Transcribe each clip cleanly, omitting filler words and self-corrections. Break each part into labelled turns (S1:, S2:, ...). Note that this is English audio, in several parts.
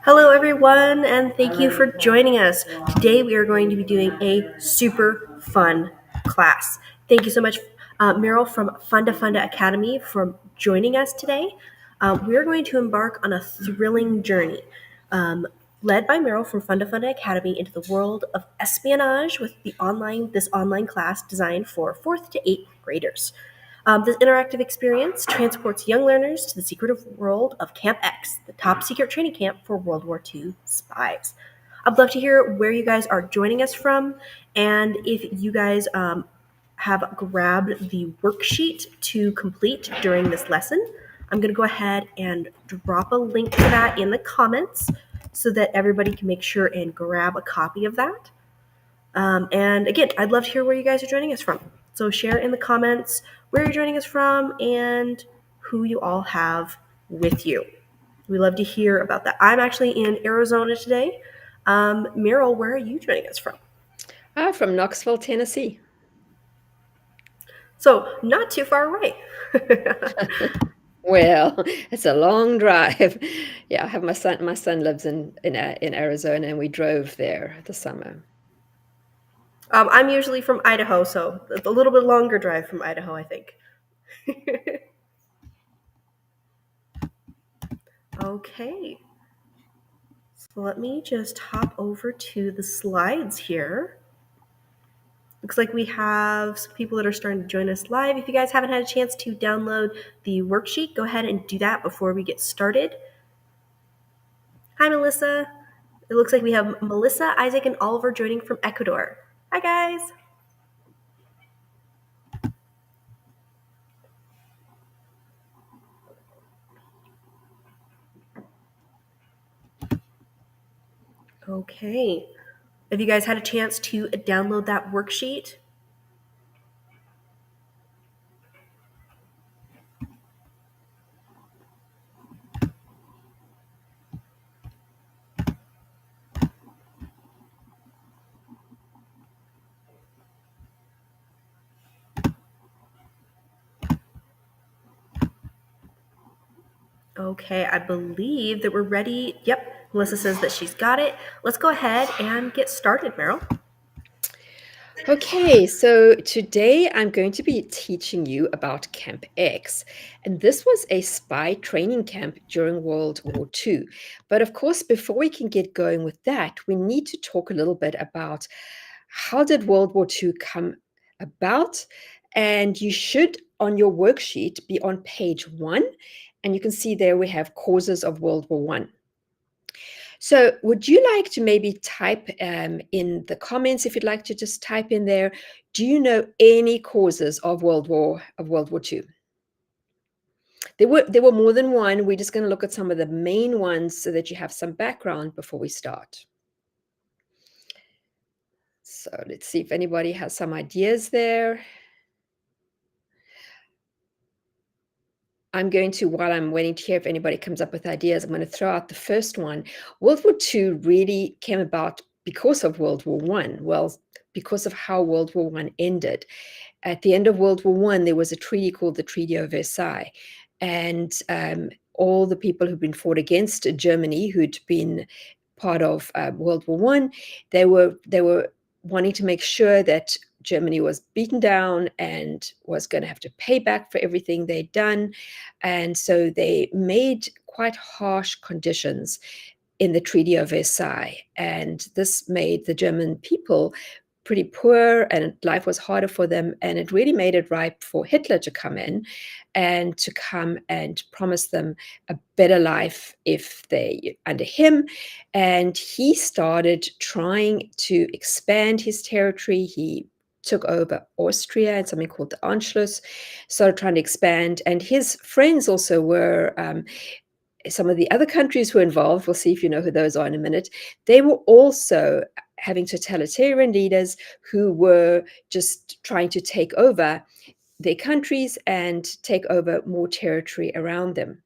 S1: Hello everyone, and thank you for joining us. Today we are going to be doing a super fun class. Thank you so much, Meryl from FundaFunda Academy, for joining us today. We are going to embark on a thrilling journey, led by Meryl from FundaFunda Academy into the world of espionage with this online class designed for 4th to 8th graders. This interactive experience transports young learners to the secretive world of Camp X, the top secret training camp for World War II spies. I'd love to hear where you guys are joining us from, and if you guys have grabbed the worksheet to complete during this lesson. I'm going to go ahead and drop a link to that in the comments so that everybody can make sure and grab a copy of that. And again, I'd love to hear where you guys are joining us from. So share in the comments where you're joining us from and who you all have with you. We love to hear about that. I'm actually in Arizona today. Meryl, where are you joining us from?
S2: From Knoxville, Tennessee.
S1: So not too far away.
S2: Well, it's a long drive. Yeah, I have my son. My son lives in Arizona, and we drove there this summer.
S1: I'm usually from Idaho, so it's a little bit longer drive from Idaho, I think. Okay. So let me just hop over to the slides here. Looks like we have some people that are starting to join us live. If you guys haven't had a chance to download the worksheet, go ahead and do that before we get started. Hi, Melissa. It looks like we have Melissa, Isaac, and Oliver joining from Ecuador. Hi, guys. Okay. Have you guys had a chance to download that worksheet? Okay, I believe that we're ready. Yep, Melissa says that she's got it. Let's go ahead and get started, Meryl.
S2: Okay, so today I'm going to be teaching you about Camp X. And this was a spy training camp during World War II. But of course, before we can get going with that, we need to talk a little bit about how did World War II come about? And you should, on your worksheet, be on page 1. And you can see there we have causes of World War I. So would you like to maybe type in the comments, if you'd like to just type in there, do you know any causes of World War II? There were more than one. We're just going to look at some of the main ones so that you have some background before we start. So let's see if anybody has some ideas there. I'm going to, while I'm waiting to hear if anybody comes up with ideas, I'm going to throw out the first one. World War II really came about because of World War I. Well, because of how World War I ended. At the end of World War I, there was a treaty called the Treaty of Versailles. And all the people who'd been fought against Germany, who'd been part of World War I, they were wanting to make sure that Germany was beaten down and was going to have to pay back for everything they'd done. And so they made quite harsh conditions in the Treaty of Versailles. And this made the German people pretty poor, and life was harder for them. And it really made it ripe for Hitler to come in and to come and promise them a better life if they under him. And he started trying to expand his territory. He took over Austria and something called the Anschluss, started trying to expand. And his friends also were some of the other countries who were involved. We'll see if you know who those are in a minute. They were also having totalitarian leaders who were just trying to take over their countries and take over more territory around them.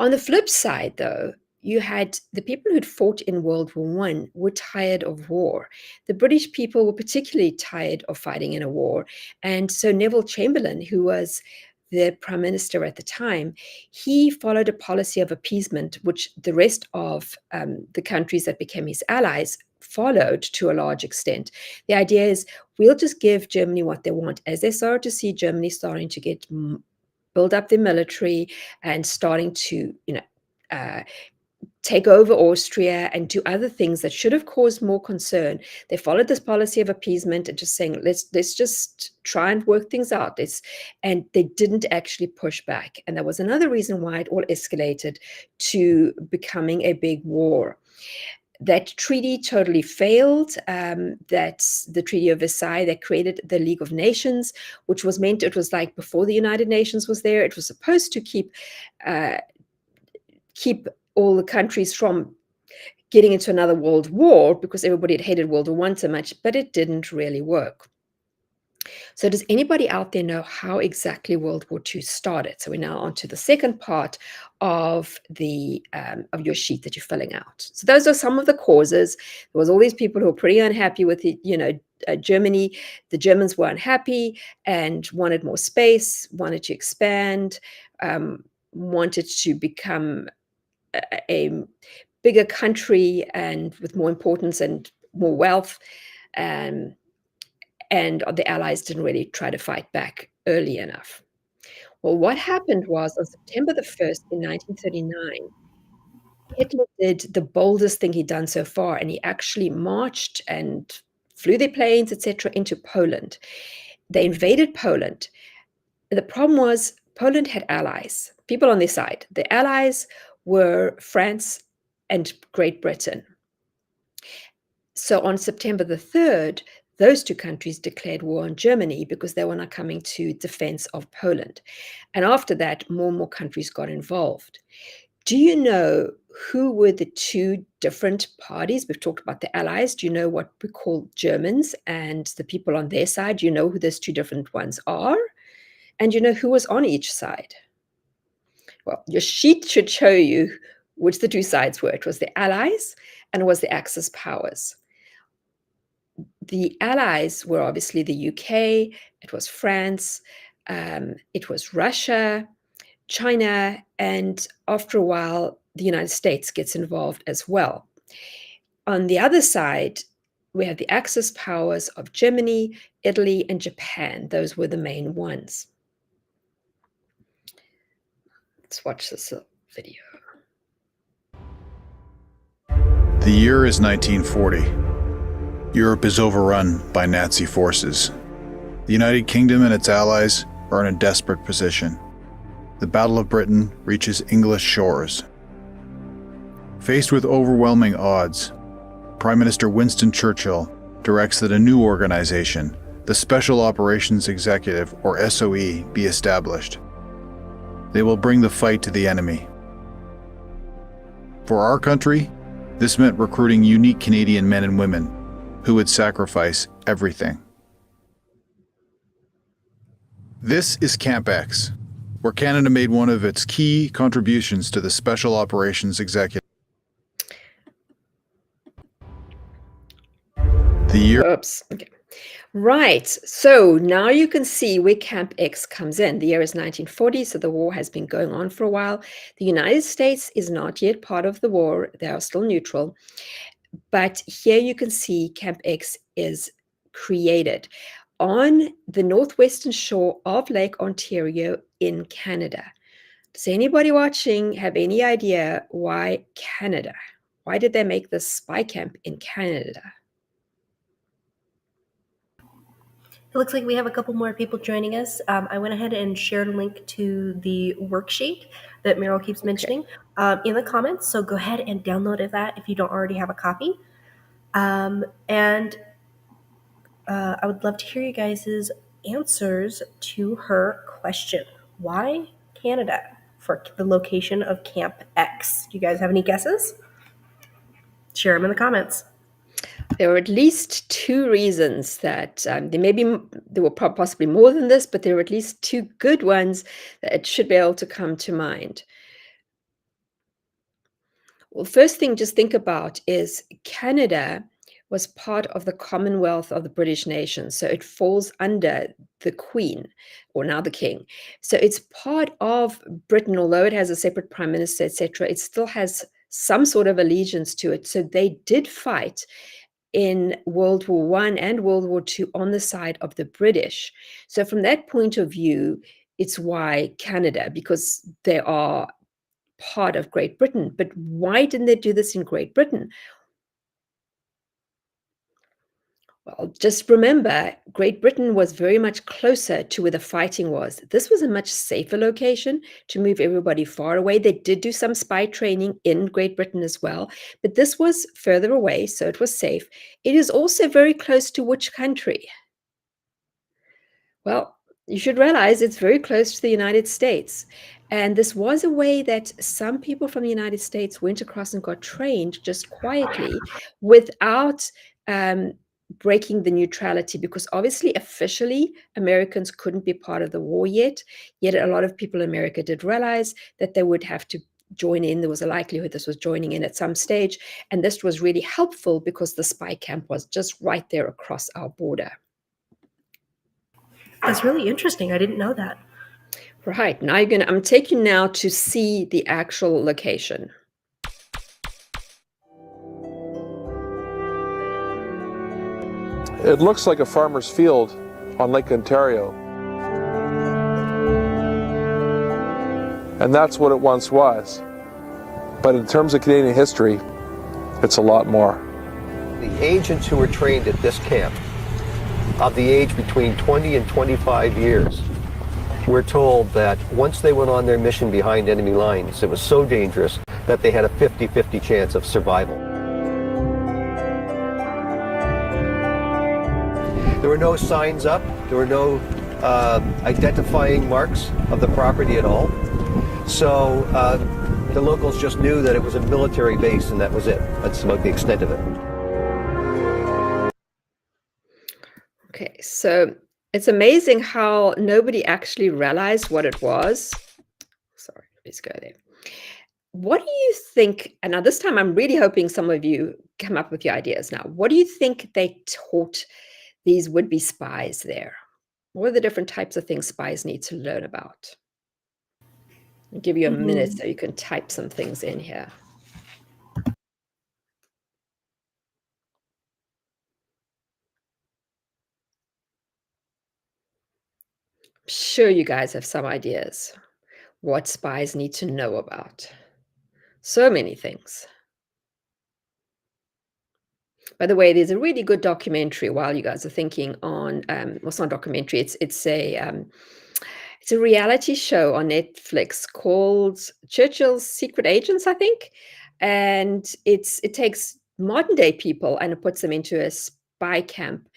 S2: On the flip side, though, you had the people who'd fought in World War One were tired of war. The British people were particularly tired of fighting in a war. And so Neville Chamberlain, who was the prime minister at the time, he followed a policy of appeasement, which the rest of the countries that became his allies followed to a large extent. The idea is we'll just give Germany what they want. As they started to see Germany starting to get build up their military and starting to, take over Austria and do other things that should have caused more concern. They followed this policy of appeasement and just saying, let's just try and work things out. And they didn't actually push back. And that was another reason why it all escalated to becoming a big war. That treaty totally failed. That's the Treaty of Versailles that created the League of Nations, which was meant, it was like before the United Nations was there. It was supposed to keep all the countries from getting into another world war because everybody had hated World War One so much, but it didn't really work. So does anybody out there know how exactly World War II started? So we're now on to the second part of the of your sheet that you're filling out. So those are some of the causes. There was all these people who were pretty unhappy with it, Germany. The Germans were unhappy and wanted more space, wanted to expand, wanted to become a bigger country and with more importance and more wealth. And the Allies didn't really try to fight back early enough. Well, what happened was on September the 1st in 1939, Hitler did the boldest thing he'd done so far, and he actually marched and flew their planes, etc., into Poland. They invaded Poland. The problem was Poland had allies, people on their side. The allies were France and Great Britain. So on September the 3rd, those two countries declared war on Germany because they were not coming to defense of Poland. And after that, more and more countries got involved. Do you know who were the two different parties? We've talked about the Allies. Do you know what we call Germans and the people on their side? Do you know who those two different ones are? And you know who was on each side? Well, your sheet should show you which the two sides were. It was the Allies and it was the Axis powers. The Allies were obviously the UK, it was France, it was Russia, China, and after a while, the United States gets involved as well. On the other side, we have the Axis powers of Germany, Italy, and Japan. Those were the main ones. Let's watch this video.
S3: The year is 1940. Europe is overrun by Nazi forces. The United Kingdom and its allies are in a desperate position. The Battle of Britain reaches English shores. Faced with overwhelming odds, Prime Minister Winston Churchill directs that a new organization, the Special Operations Executive, or SOE, be established. They will bring the fight to the enemy. For our country, this meant recruiting unique Canadian men and women who would sacrifice everything. This is Camp X, where Canada made one of its key contributions to the Special Operations Executive. The year...
S2: Oops. Okay. Right. So now you can see where Camp X comes in. The year is 1940, so the war has been going on for a while. The United States is not yet part of the war. They are still neutral. But here you can see Camp X is created on the northwestern shore of Lake Ontario in Canada. Does anybody watching have any idea why Canada? Why did they make this spy camp in Canada?
S1: It looks like we have a couple more people joining us. I went ahead and shared a link to the worksheet that Meryl keeps mentioning in the comments. So go ahead and download that if you don't already have a copy. And I would love to hear you guys' answers to her question. Why Canada for the location of Camp X? Do you guys have any guesses? Share them in the comments.
S2: There were at least two reasons that there were possibly more than this, but there were at least two good ones that it should be able to come to mind. Well, first thing just think about is Canada was part of the Commonwealth of the British nation. So it falls under the Queen, or now the King. So it's part of Britain, although it has a separate prime minister, etc. It still has some sort of allegiance to it. So they did fight in World War One and World War Two on the side of the British. So from that point of view, it's why Canada, because they are part of Great Britain. But why didn't they do this in Great Britain? Well, just remember, Great Britain was very much closer to where the fighting was. This was a much safer location to move everybody far away. They did do some spy training in Great Britain as well, but this was further away, so it was safe. It is also very close to which country? Well, you should realize it's very close to the United States. And this was a way that some people from the United States went across and got trained just quietly without breaking the neutrality, because obviously, officially, Americans couldn't be part of the war yet. Yet a lot of people in America did realize that they would have to join in. There was a likelihood this was joining in at some stage. And this was really helpful because the spy camp was just right there across our border.
S1: That's really interesting. I didn't know that.
S2: Right. Now I'm taking you now to see the actual location.
S4: It looks like a farmer's field on Lake Ontario. And that's what it once was. But in terms of Canadian history, it's a lot more.
S5: The agents who were trained at this camp, of the age between 20 and 25 years, we're told that once they went on their mission behind enemy lines, it was so dangerous that they had a 50-50 chance of survival. There were no signs up, there were no identifying marks of the property at all. So the locals just knew that it was a military base and that was it. That's about the extent of it.
S2: Okay, so it's amazing how nobody actually realized what it was. Sorry, let's go there. What do you think, and now this time I'm really hoping some of you come up with your ideas now. What do you think they taught these would-be spies there? What are the different types of things spies need to learn about? I'll give you a minute so you can type some things in here. I'm sure you guys have some ideas what spies need to know about. So many things. By the way, there's a really good documentary while you guys are thinking on, well, it's not a documentary, it's a reality show on Netflix called Churchill's Secret Agents, I think. And it takes modern day people and it puts them into a spy camp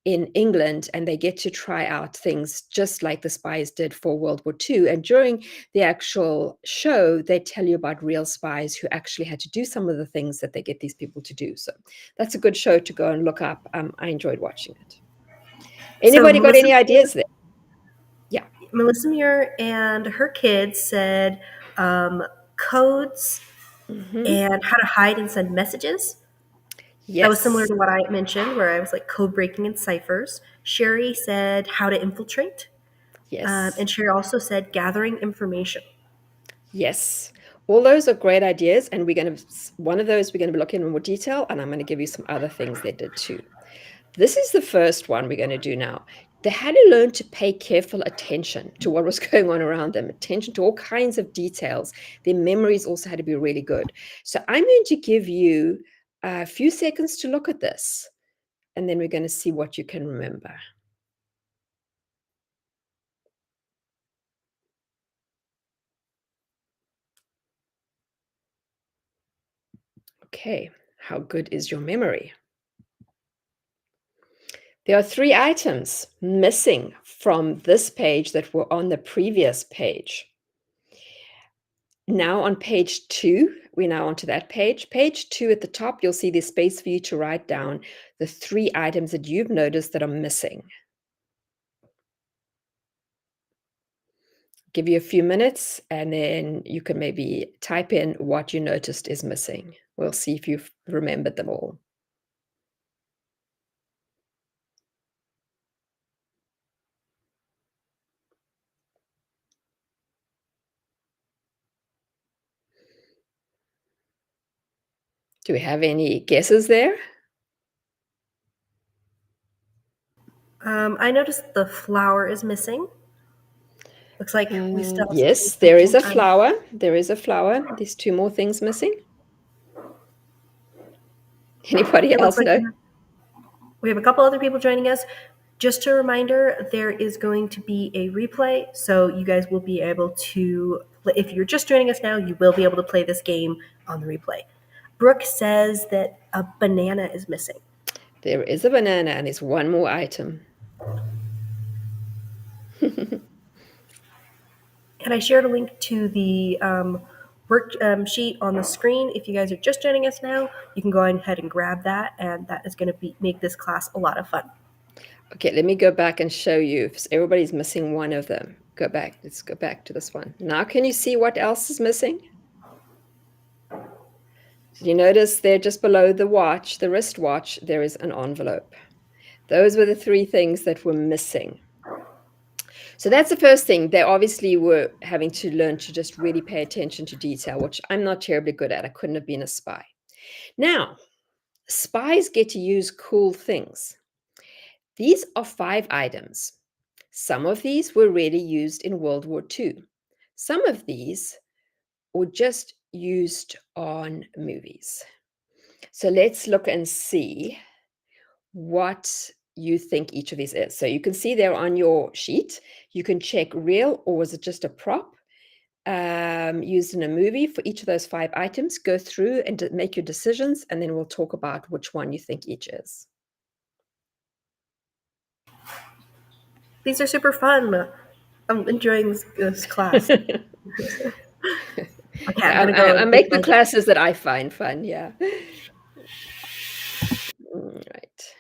S2: in England, and they get to try out things just like the spies did for World War II. And during the actual show, they tell you about real spies who actually had to do some of the things that they get these people to do. So that's a good show to go and look up. I enjoyed watching it. Anybody got any ideas there? Yeah.
S1: Melissa Muir and her kids said codes and how to hide and send messages.
S2: Yes.
S1: That was similar to what I mentioned, where I was like code breaking and ciphers. Sherry said how to infiltrate.
S2: Yes.
S1: And Sherry also said gathering information.
S2: Yes. All those are great ideas. And one of those we're going to be looking in more detail. And I'm going to give you some other things they did too. This is the first one we're going to do now. They had to learn to pay careful attention to what was going on around them, attention to all kinds of details. Their memories also had to be really good. So I'm going to give you a few seconds to look at this, and then we're going to see what you can remember. Okay, how good is your memory? There are 3 items missing from this page that were on the previous page. Now on page 2, we're now onto that page. Page 2 at the top, you'll see there's space for you to write down the 3 items that you've noticed that are missing. Give you a few minutes, and then you can maybe type in what you noticed is missing. We'll see if you've remembered them all. Do we have any guesses there?
S1: I noticed the flower is missing. Looks like we still have
S2: Yes,
S1: space
S2: there is a
S1: between-
S2: flower. There is a flower. There's 2 more things missing. Anybody
S1: It looks
S2: else
S1: like
S2: know?
S1: we have a couple other people joining us. Just a reminder, there is going to be a replay, so you guys will be able to, if you're just joining us now, you will be able to play this game on the replay. Brooke says that a banana is missing.
S2: There is a banana, and there's 1 more item.
S1: And I shared a link to the worksheet on the screen. If you guys are just joining us now, you can go ahead and grab that, and that is going to make this class a lot of fun.
S2: Okay, let me go back and show you. If everybody's missing 1 of them. Go back. Let's go back to this one. Now, can you see what else is missing? You notice there just below the watch, the wristwatch, there is an envelope. Those were the 3 things that were missing. So that's the first thing. They obviously were having to learn to just really pay attention to detail, which I'm not terribly good at. I couldn't have been a spy. Now, spies get to use cool things. These are 5 items. Some of these were really used in World War II. Some of these were just used on movies. So let's look and see what you think each of these is. So you can see there on your sheet, you can check real or was it just a prop used in a movie for each of those 5 items. Go through and make your decisions, and then we'll talk about which one you think each is.
S1: These are super fun. I'm enjoying this class. Okay,
S2: I make the classes that I find fun, yeah. All right.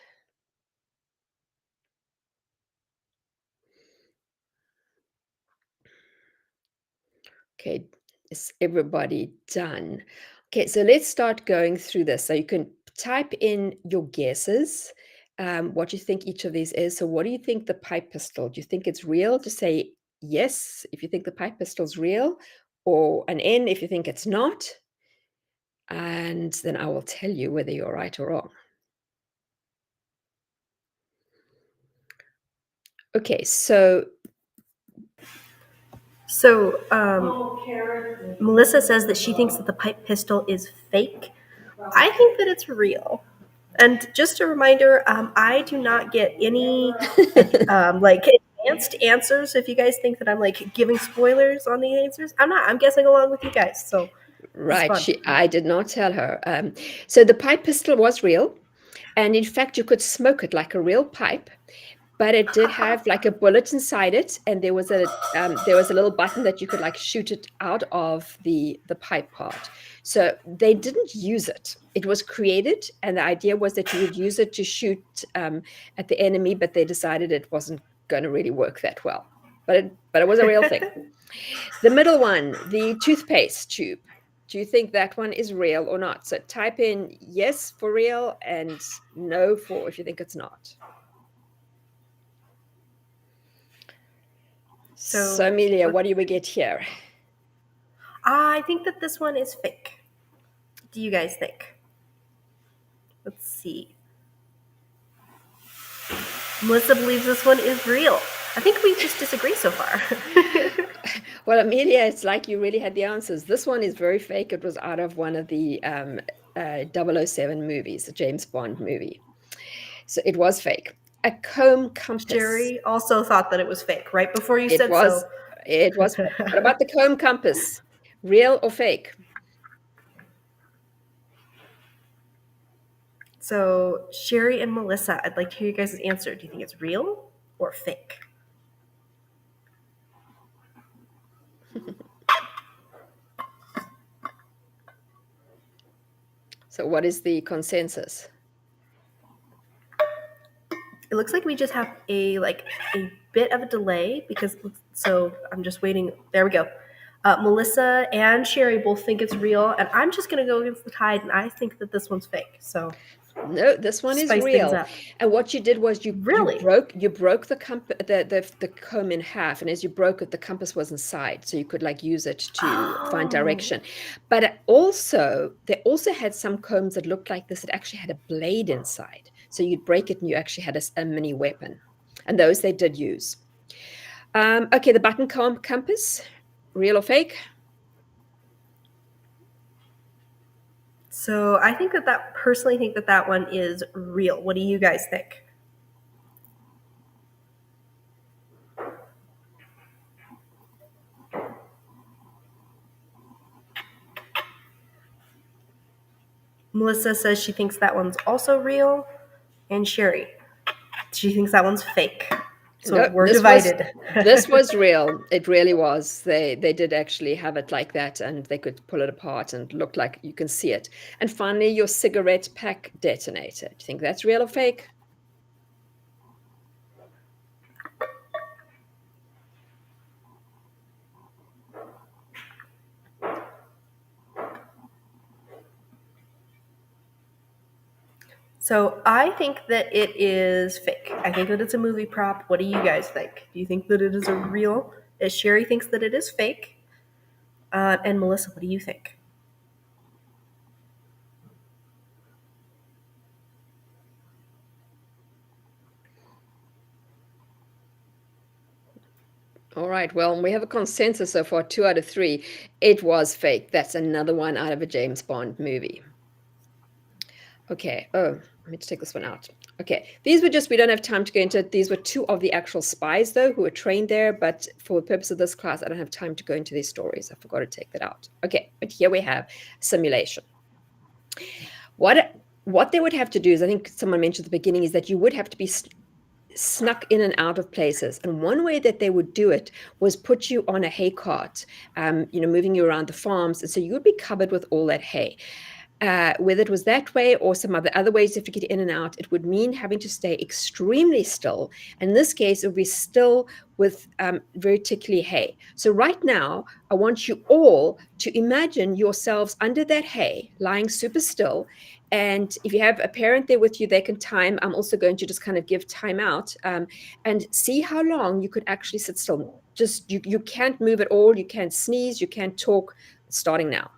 S2: Okay, is everybody done? Okay, so let's start going through this. So you can type in your guesses, what you think each of these is. So what do you think the pipe pistol? Do you think it's real? Just say yes if you think the pipe pistol's real, or an N if you think it's not. And then I will tell you whether you're right or wrong. Okay, so
S1: Melissa says that she thinks that the pipe pistol is fake. I think that it's real. And just a reminder, I do not get any advanced answers. If you guys think that I'm giving spoilers on the answers, I'm not. I'm guessing along with you guys. So
S2: right, I did not tell her. So the pipe pistol was real, and in fact, you could smoke it like a real pipe. But it did have like a bullet inside it, and there was a little button that you could shoot it out of the pipe part. So they didn't use it. It was created, and the idea was that you would use it to shoot at the enemy, but they decided it wasn't going to really work that well. But it was a real thing. The middle one, the toothpaste tube. Do you think that one is real or not? So type in yes for real and no for if you think it's not. So Amelia, what do we get here?
S1: I think that this one is fake. What do you guys think? Let's see. Melissa believes this one is real. I think we just disagree so far.
S2: Well, Amelia, it's like you really had the answers. This one is very fake. It was out of one of the 007 movies, a James Bond movie. So it was fake. A comb compass.
S1: Jerry also thought that it was fake right before you said
S2: so. It was. What about the comb compass? Real or fake?
S1: So Sherry and Melissa, I'd like to hear you guys' answer. Do you think it's real or fake?
S2: So what is the consensus?
S1: It looks like we just have a bit of a delay because so I'm just waiting. There we go. Melissa and Sherry both think it's real, and I'm just gonna go against the tide, and I think that this one's fake. So
S2: No, this one is
S1: spice things
S2: real.
S1: up.
S2: And what you did was you
S1: Really?
S2: broke the comb in half, and as you broke it, the compass was inside, so you could like use it to find direction. But they also had some combs that looked like this that actually had a blade inside, so you'd break it and you actually had a mini weapon, and those they did use. Okay, the button compass, real or fake?
S1: So I think personally think that one is real. What do you guys think? Melissa says she thinks that one's also real, and Sherry, she thinks that one's fake. So
S2: No,
S1: we're divided.
S2: This was real. It really was. They did actually have it like that, and they could pull it apart and look like you can see it. And finally, your cigarette pack detonator. Do you think that's real or fake?
S1: So I think that it is fake. I think that it's a movie prop. What do you guys think? Do you think that it is a real? Sherry thinks that it is fake. And Melissa, what do you think?
S2: All right. Well, we have a consensus so far, 2 out of 3. It was fake. That's another one out of a James Bond movie. Okay. Oh, let me take this one out. Okay. These were we don't have time to go into it. These were 2 of the actual spies, though, who were trained there. But for the purpose of this class, I don't have time to go into these stories. I forgot to take that out. Okay. But here we have simulation. What they would have to do is, I think someone mentioned at the beginning, is that you would have to be snuck in and out of places. And one way that they would do it was put you on a hay cart, moving you around the farms. And so you would be covered with all that hay. Whether it was that way or some other ways you have to get in and out, it would mean having to stay extremely still. In this case, it would be still with very tickly hay. So right now, I want you all to imagine yourselves under that hay, lying super still. And if you have a parent there with you, they can time. I'm also going to just kind of give time out and see how long you could actually sit still. Just you can't move at all. You can't sneeze. You can't talk. Starting now.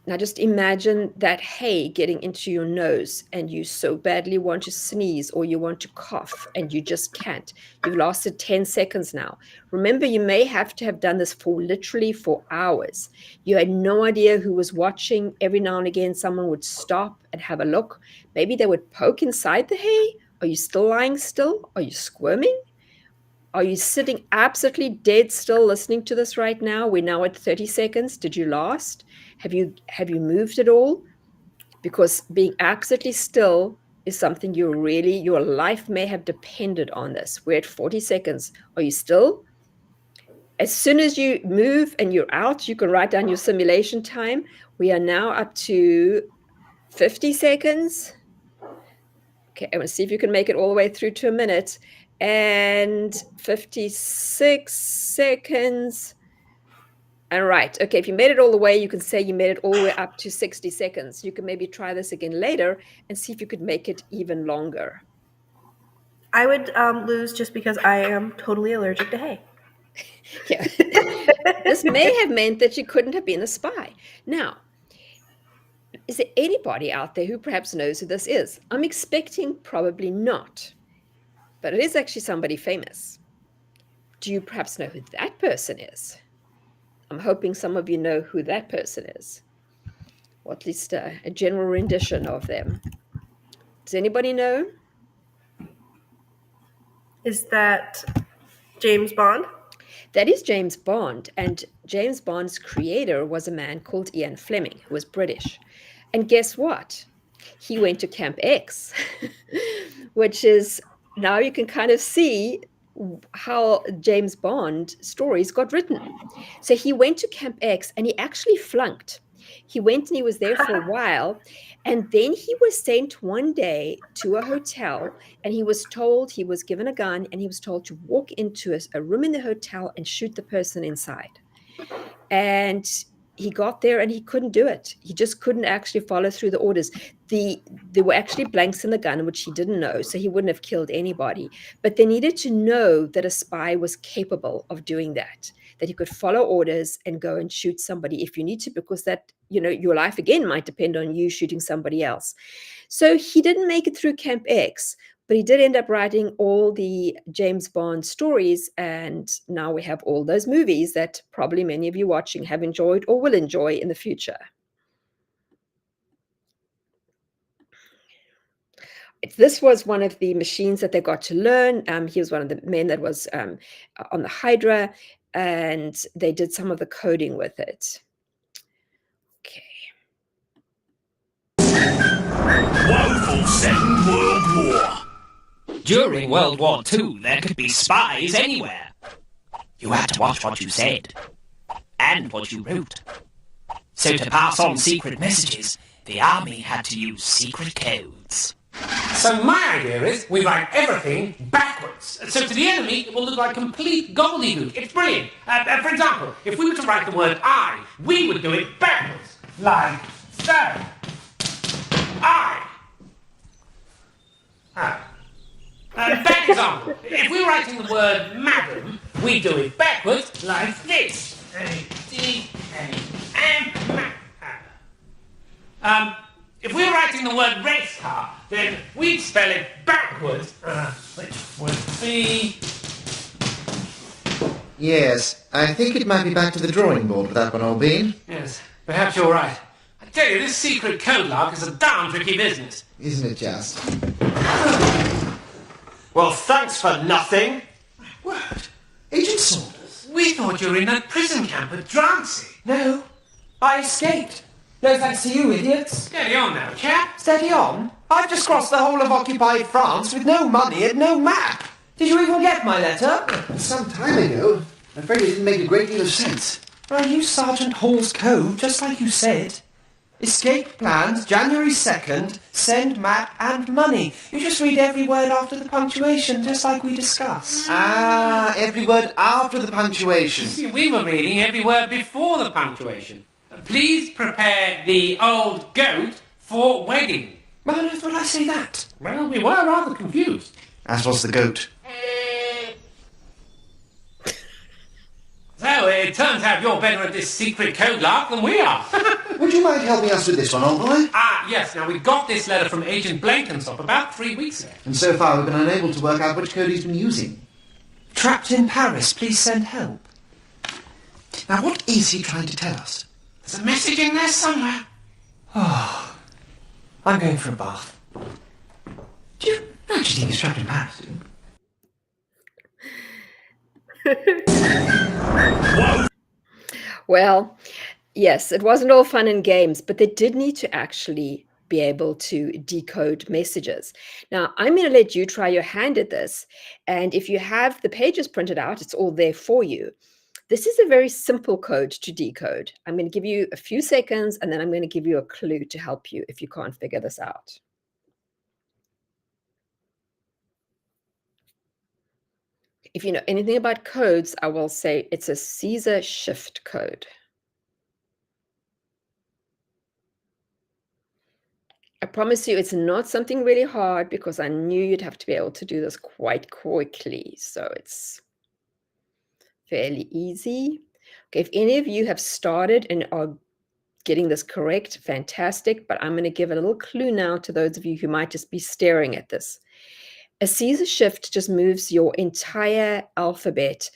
S2: Now just imagine that hay getting into your nose and you so badly want to sneeze or you want to cough and you just can't. You've lasted 10 seconds now. Remember, you may have to have done this literally for hours. You had no idea who was watching. Every now and again, someone would stop and have a look. Maybe they would poke inside the hay. Are you still lying still? Are you squirming? Are you sitting absolutely dead still listening to this right now? We're now at 30 seconds. Did you last? Have you moved at all? Because being absolutely still is something your life may have depended on this. We're at 40 seconds. Are you still? As soon as you move and you're out, you can write down your simulation time. We are now up to 50 seconds. Okay, I want to see if you can make it all the way through to a minute. And 56 seconds. All right. Okay, if you made it all the way, you can say you made it all the way up to 60 seconds. You can maybe try this again later and see if you could make it even longer.
S1: I would lose just because I am totally allergic to hay.
S2: Yeah. This may have meant that you couldn't have been a spy. Now, is there anybody out there who perhaps knows who this is? I'm expecting probably not. But it is actually somebody famous. Do you perhaps know who that person is? I'm hoping some of you know who that person is, or at least a general rendition of them. Does anybody know?
S1: Is that James Bond?
S2: That is James Bond, and James Bond's creator was a man called Ian Fleming, who was British. And guess what? He went to Camp X, which is, now you can kind of see how James Bond stories got written. So he went to Camp X and he actually flunked. He went and he was there for a while. And then he was sent one day to a hotel, and he was told, he was given a gun, and he was told to walk into a room in the hotel and shoot the person inside. And he got there and he couldn't do it. He just couldn't actually follow through the orders. There were actually blanks in the gun, which he didn't know, so he wouldn't have killed anybody. But they needed to know that a spy was capable of doing that he could follow orders and go and shoot somebody if you need to, because that, your life again might depend on you shooting somebody else. So he didn't make it through Camp X, but he did end up writing all the James Bond stories, and now we have all those movies that probably many of you watching have enjoyed or will enjoy in the future. This was one of the machines that they got to learn. He was one of the men that was on the Hydra, and they did some of the coding with it. Okay.
S6: Woeful Second World War. During World War II, there could be spies anywhere. You had to watch what you said and what you wrote. So to pass on secret messages, the army had to use secret codes.
S7: So my idea is we write everything backwards. So to the enemy, it will look like complete gobbledygook. It's brilliant. For example, if we were to write the word I, we would do it backwards. Like so. I. Bad example. If we were writing the word madam, we do it backwards like this. If we were writing the word race car, then we'd spell it backwards, which would be...
S8: Yes, I think it might be back to the drawing board with that one, old bean.
S7: Yes, perhaps you're right. I tell you, this secret code lark is a darn tricky business.
S8: Isn't it just?
S9: Well, thanks for nothing.
S7: What?
S8: Agent Saunders.
S7: We thought you were in that prison camp at Drancy.
S9: No, I escaped. No thanks to you, idiots.
S7: Steady on now, chap.
S9: Steady on. I've just crossed the whole of occupied France with no money and no map. Did you even get my letter?
S8: Some time ago. I'm afraid it didn't make a great deal of sense.
S9: I used Sergeant Hall's code, just like you said. Escape plans, January 2nd, send map and money. You just read every word after the punctuation, just like we discussed.
S8: Ah, every word after the punctuation.
S7: See, we were reading every word before the punctuation. Please prepare the old goat for wedding.
S9: Why on earth would I say that?
S7: Well, we were rather confused.
S8: As was the goat.
S7: So, it turns out you're better at this secret code lark than we are.
S8: Would you mind helping us with this one, old boy?
S7: Yes. Now, we got this letter from Agent Blenkinsop about 3 weeks ago.
S8: And so far we've been unable to work out which code he's been using.
S9: Trapped in Paris, please send help.
S8: Now, what is he trying to tell us?
S7: There's a message in there somewhere.
S9: Oh, I'm going for a bath. Do you actually think he's trapped in Paris, do you?
S2: Well, yes, it wasn't all fun and games, but they did need to actually be able to decode messages. Now, I'm going to let you try your hand at this. And if you have the pages printed out, it's all there for you. This is a very simple code to decode. I'm going to give you a few seconds, and then I'm going to give you a clue to help you if you can't figure this out. If you know anything about codes, I will say it's a Caesar shift code. I promise you it's not something really hard, because I knew you'd have to be able to do this quite quickly. So it's fairly easy. Okay, if any of you have started and are getting this correct, fantastic. But I'm going to give a little clue now to those of you who might just be staring at this. A Caesar shift just moves your entire alphabet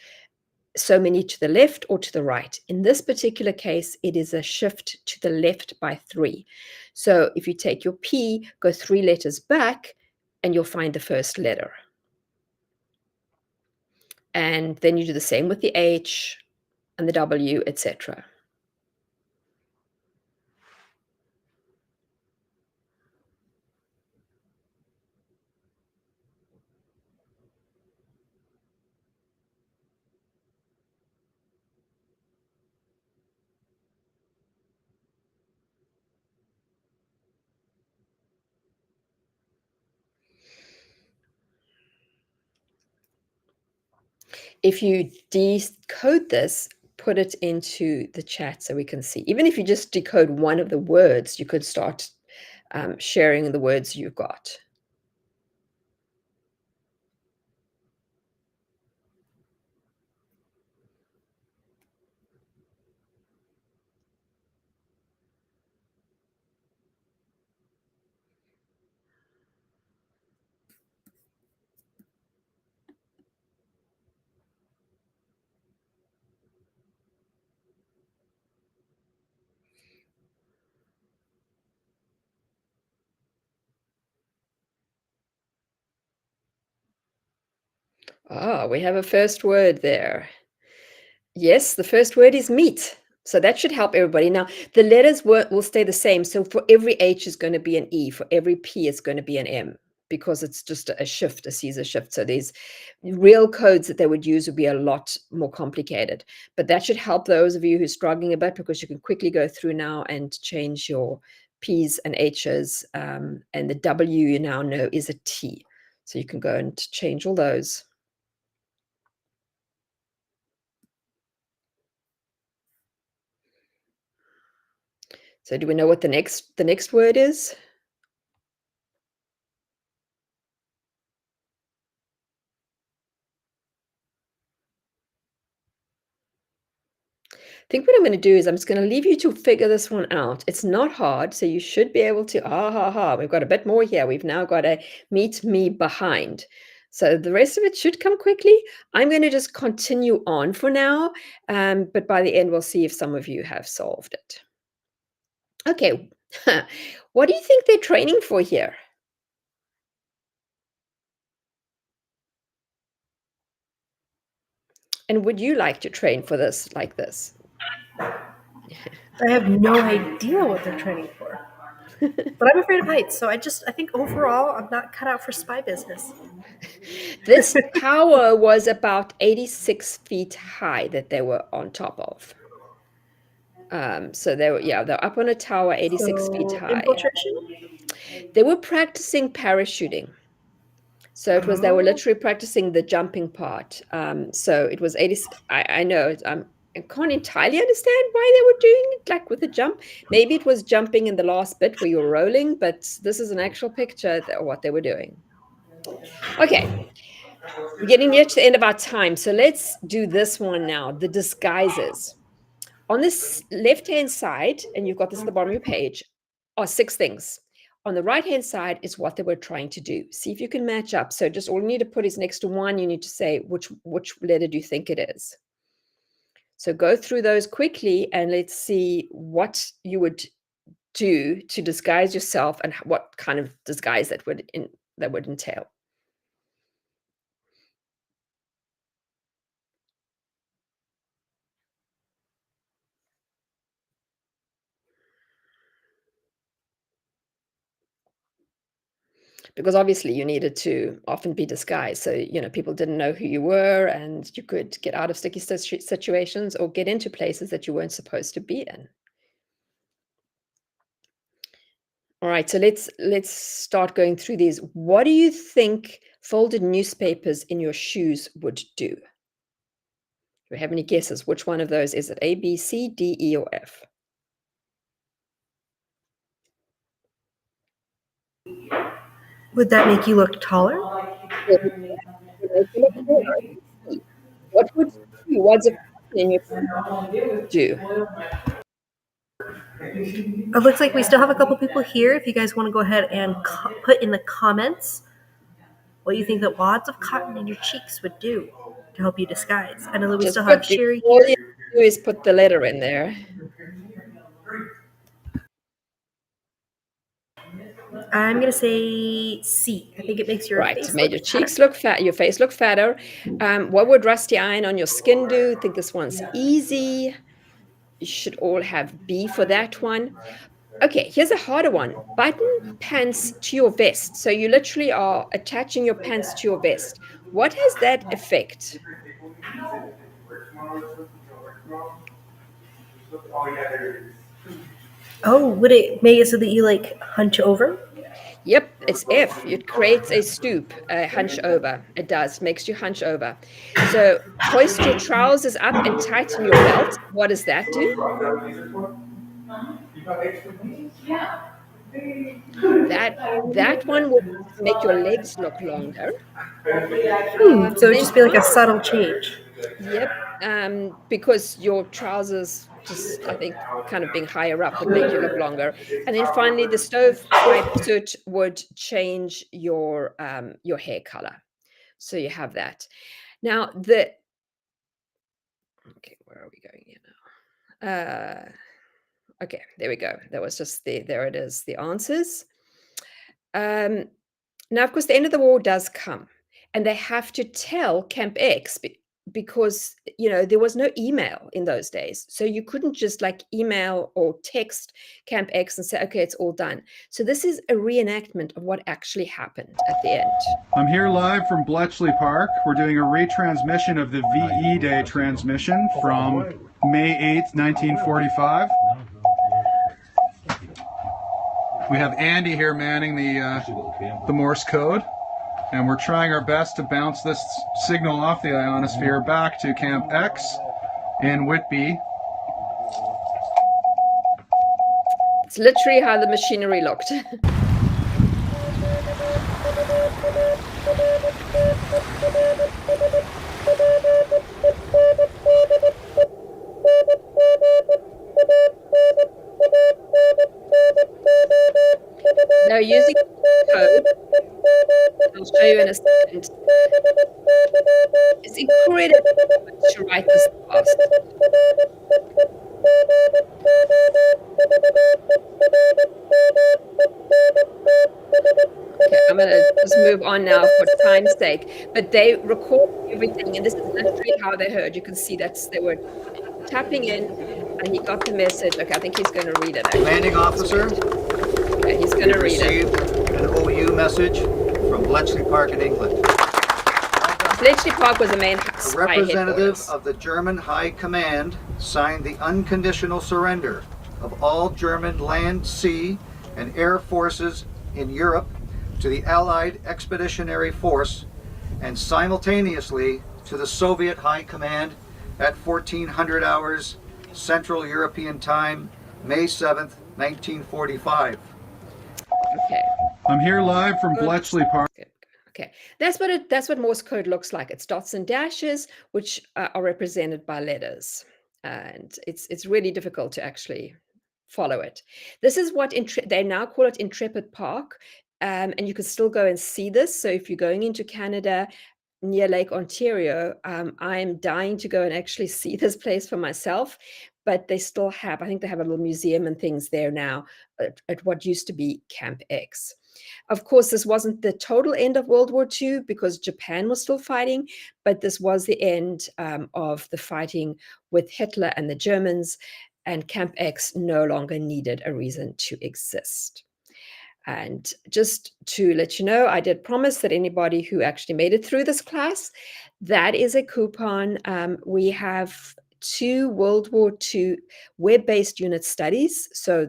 S2: so many to the left or to the right. In this particular case, it is a shift to the left by 3. So if you take your P, go 3 letters back, and you'll find the first letter. And then you do the same with the H and the W, etc. If you decode this, put it into the chat so we can see. Even if you just decode one of the words, you could start sharing the words you've got. Ah, we have a first word there. Yes, the first word is meat. So that should help everybody. Now, the letters will stay the same. So for every H is going to be an E. For every P is going to be an M, because it's just a shift, a Caesar shift. So these real codes that they would use would be a lot more complicated. But that should help those of you who are struggling a bit, because you can quickly go through now and change your P's and H's. And the W you now know is a T. So you can go and change all those. So do we know what the next word is? I think what I'm going to do is I'm just going to leave you to figure this one out. It's not hard, so you should be able to. We've got a bit more here. We've now got a meet me behind. So the rest of it should come quickly. I'm going to just continue on for now, but by the end, we'll see if some of you have solved it. Okay, what do you think they're training for here? And would you like to train for this like this?
S1: I have no idea what they're training for. But I'm afraid of heights, so I think overall I'm not cut out for spy business.
S2: This tower was about 86 feet high that they were on top of. So they're up on a tower 86 feet high.
S1: Infiltration?
S2: They were practicing parachuting. So it was, they were literally practicing the jumping part. So it was 80. I know, I can't entirely understand why they were doing it like with the jump. Maybe it was jumping in the last bit where you're rolling, but this is an actual picture of what they were doing. Okay, we're getting near to the end of our time. So let's do this one now, the disguises. On this left-hand side, and you've got this at the bottom of your page, are 6 things. On the right-hand side is what they were trying to do. See if you can match up. So just all you need to put is next to one, you need to say which letter do you think it is. So go through those quickly and let's see what you would do to disguise yourself and what kind of disguise that would entail. Because obviously you needed to often be disguised. So, people didn't know who you were and you could get out of sticky situations or get into places that you weren't supposed to be in. All right, so let's start going through these. What do you think folded newspapers in your shoes would do? Do we have any guesses? Which one of those is it? A, B, C, D, E, or F?
S1: Would that make you look taller?
S2: What would you? What's a in your shoes do?
S1: It looks like we still have a couple people here. If you guys want to go ahead and put in the comments what you think that wads of cotton in your cheeks would do to help you disguise. I know that we still have Sherry
S2: All
S1: here.
S2: you do is put the letter in there.
S1: I'm going to say C. I think it makes your face
S2: Made
S1: look
S2: your cheeks look fat, your face look fatter. What would rusty iron on your skin do? I think this one's easy. You should all have B for that one. Okay, here's a harder one. Button pants to your vest. So you literally are attaching your pants to your vest. What has that effect?
S1: Oh, would it make it so that you hunch over?
S2: Yep, It's F. It creates a stoop, a hunch over. It does, makes you hunch over. So hoist your trousers up and tighten your belt. What does that do? That one will make your legs look longer.
S1: So it'd just be like a subtle change.
S2: Yep, because your trousers just, I think, kind of being higher up would make you look longer. And then finally, the stovepipe soot would change your hair color. So you have that. Now, okay, where are we going here now? Okay, there we go. That was just there it is, the answers. Now, of course, the end of the war does come, and they have to tell Camp X because there was no email in those days, so you couldn't just like email or text Camp X and say, okay, it's all done. So this is a reenactment of what actually happened at the end.
S3: I'm here live from Bletchley Park. We're doing a retransmission of the VE Day transmission from May 8th, 1945. We have Andy here manning the Morse code, and we're trying our best to bounce this signal off the ionosphere back to Camp X in Whitby.
S2: It's literally how the machinery looked. They're using code. I'll show you in a second. It's incredible to write this fast. Okay, I'm going to just move on now for time's sake. But they record everything, and this is literally how they heard. You can see that they were tapping in, and he got the message. Okay, I think he's going to read it.
S5: Commanding officer.
S2: Okay, he's going to read it.
S5: Received an OU message from Bletchley Park in England.
S2: Bletchley Park was the main
S5: A representative of the German High Command signed the unconditional surrender of all German land, sea, and air forces in Europe to the Allied Expeditionary Force and simultaneously to the Soviet High Command at 1400 hours Central European Time, May 7th, 1945.
S2: Okay.
S3: I'm here live from Bletchley Park.
S2: Okay, that's what Morse code looks like. It's dots and dashes, which are represented by letters, and it's really difficult to actually follow it. This is what they now call it Intrepid Park, and you can still go and see this. So if you're going into Canada near Lake Ontario, I'm dying to go and actually see this place for myself. But they still have, I think they have a little museum and things there now at what used to be Camp X. Of course, this wasn't the total end of World War II because Japan was still fighting, but this was the end of the fighting with Hitler and the Germans, and Camp X no longer needed a reason to exist. And just to let you know, I did promise that anybody who actually made it through this class, that is a coupon. We have 2 World War II web-based unit studies. So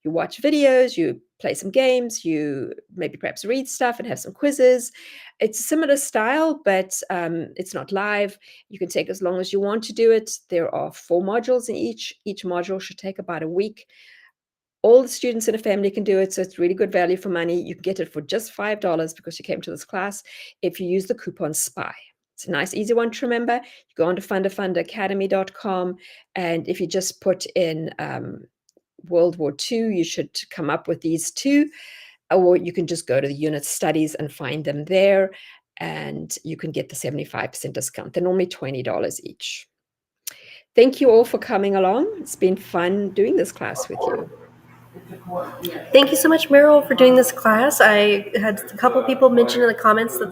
S2: you watch videos, you play some games, you maybe perhaps read stuff and have some quizzes. It's a similar style, but it's not live. You can take as long as you want to do it. There are 4 modules in each. Each module should take about a week. All the students in a family can do it, so it's really good value for money. You can get it for just $5 because you came to this class if you use the coupon SPY. It's a nice, easy one to remember. You go on to FundaFundaAcademy.com, and if you just put in World War II, you should come up with these 2, or you can just go to the unit studies and find them there, and you can get the 75% discount. They're normally $20 each. Thank you all for coming along. It's been fun doing this class with you.
S1: Thank you so much, Meryl, for doing this class. I had a couple people mention in the comments that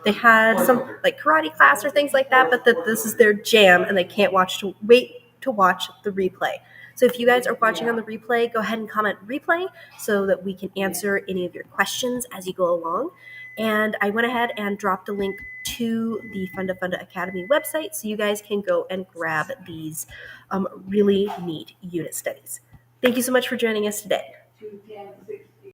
S1: they had some like karate class or things like that, but that this is their jam and they can't wait to watch the replay. So if you guys are watching on the replay, go ahead and comment replay so that we can answer any of your questions as you go along. And I went ahead and dropped a link to the FundaFunda Academy website so you guys can go and grab these really neat unit studies. Thank you so much for joining us today.